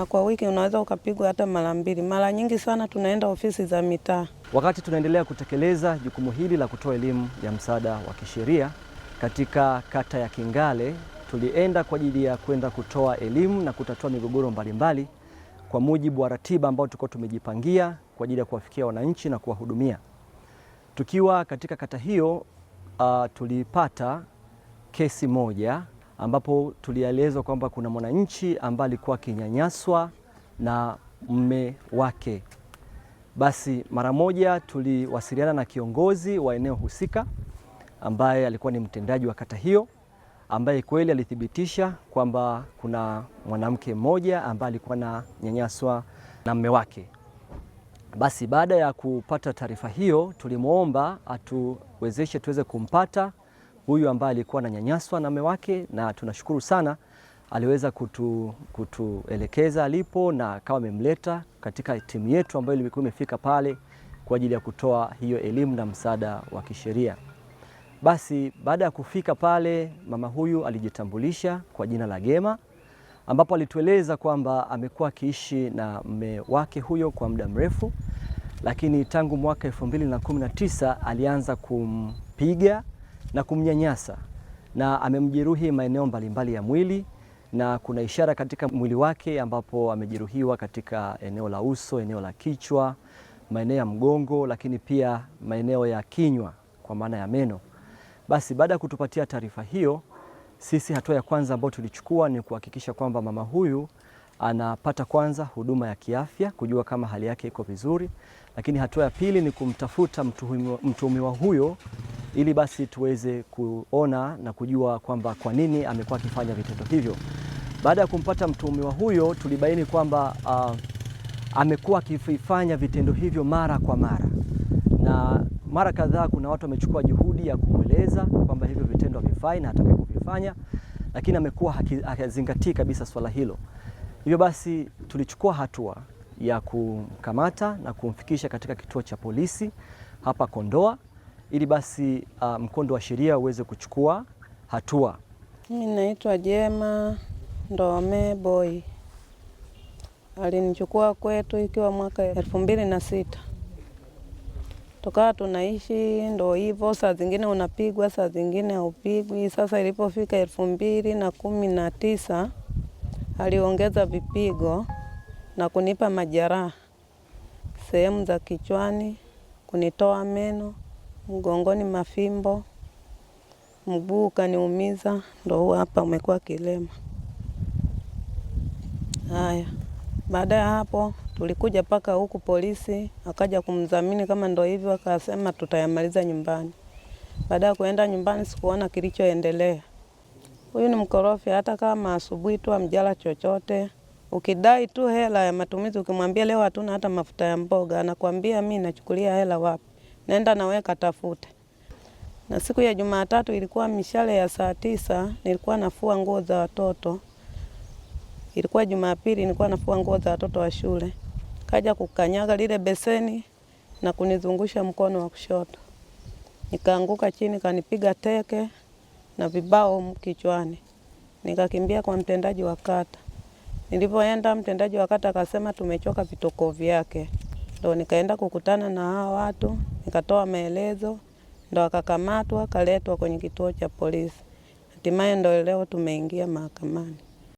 Kwa wiki unaweza ukapigwa hata mara 2. Mara nyingi sana tunaenda ofisi za mitaa. Wakati tunaendelea kutekeleza jukumu hili la kutoa elimu ya msaada wa kisheria katika kata ya Kingale, tulienda kwa ajili ya kwenda kutoa elimu na kutatua migogoro mbalimbali kwa mujibu wa ratiba ambao tulikuwa tumejipangia kwa ajili ya kuwafikia wananchi na kuwahudumia. Tukiwa katika kata hiyo, tulipata kesi moja ambapo tulielezwa kwamba kuna mwananchi ambaye alikuwa akinyanyaswa na mume wake. Basi mara moja tuliwasiliana na kiongozi wa eneo husika ambaye alikuwa ni mtendaji wa kata hiyo, ambaye kweli alithibitisha kwamba kuna mwanamke mmoja ambaye alikuwa ananyanyaswa na mume wake. Basi baada ya kupata taarifa hiyo, tulimwomba atuwezeshe tuweze kumpata huyu ambaye alikuwa ananyanyaswa na mume wake, na tunashukuru sana aliweza kutuelekeza alipo na akawa amemleta katika timu yetu ambayo ilikuwa imefika pale kwa ajili ya kutoa hiyo elimu na msaada wa kisheria. Basi baada ya kufika pale, mama huyu alijitambulisha kwa jina la Gema, ambapo alitueleza kwamba amekuwa akiishi na mume wake huyo kwa muda mrefu, lakini tangu mwaka 2019 alianza kumpiga na kumnyanyasa na amemjeruhi maeneo mbalimbali ya mwili, na kuna ishara katika mwili wake ambapo amejeruhiwa katika eneo la uso, eneo la kichwa, maeneo ya mgongo, lakini pia maeneo ya kinywa kwa maana ya meno. Basi baada ya kutupatia taarifa hiyo, sisi hatua ya kwanza ambayo tulichukua ni kuhakikisha kwamba mama huyu anapata kwanza huduma ya kiafya, kujua kama hali yake iko vizuri, lakini hatua ya pili ni kumtafuta mtuhumiwa huyo ili basi tuweze kuona na kujua kwamba kwa nini amekuwa akifanya vitendo hivyo. Baada ya kumpata mtuhumiwa huyo, tulibaini kwamba amekuwa akifanya vitendo hivyo mara kwa mara, na mara kadhaa kuna watu wamechukua juhudi ya kumweleza kwamba hivyo vitendo havifai na hataki kuvifanya, lakini amekuwa hakizingatii kabisa swala hilo. Hivyo basi tulichukua hatua ya kumkamata na kumfikisha katika kituo cha polisi hapa Kondoa ili basi mkondo wa sheria uweze kuchukua hatua. Mimi naitwa Jema Ndome Boy. Alinichukua kwetu ikiwa mwaka 2006. Tukawa tunaishi ndo hivyo, saa zingine unapigwa, saa zingine haupigwi. Sasa ilipofika 2019 aliongeza vipigo na kunipa majeraha sehemu za kichwani, kunitoa meno, mgongoni mafimbo, mguu kaniumiza, ndo hapa umekuwa kilema. Haya, baada ya hapo tulikuja paka huku polisi, akaja kumdhamini kama ndo hivyo, akasema tutayamaliza nyumbani. Baada ya kuenda nyumbani sikuona kilichoendelea. Huyu ni mkorofi, hata kama asubuhi tu amjala chochote. Ukidai tu hela ya matumizi, ukimwambia leo hatuna hata mafuta ya mboga, anakuambia mimi nachukulia hela wapi? Nenda na wewe katafute. Na siku ya Jumatatu ilikuwa mishale ya saa 9, nilikuwa nafua nguo za watoto. Ilikuwa Jumapili nilikuwa nafua nguo za watoto wa shule. Kaja kukanyaga lile beseni na kunizungusha mkono wa kushoto. Nikaanguka chini, kanipiga teke na vibao kichwani. Nikakimbia kwa mtendaji wa kata. Nilipoenda mtendaji wa kata akasema tumechoka vitoko vyake. Ndo nikaenda kukutana na hao watu, nikatoa maelezo, ndo akakamatwa, kaletwa kwenye kituo cha polisi. Hatimaye ndo leo tumeingia mahakamani.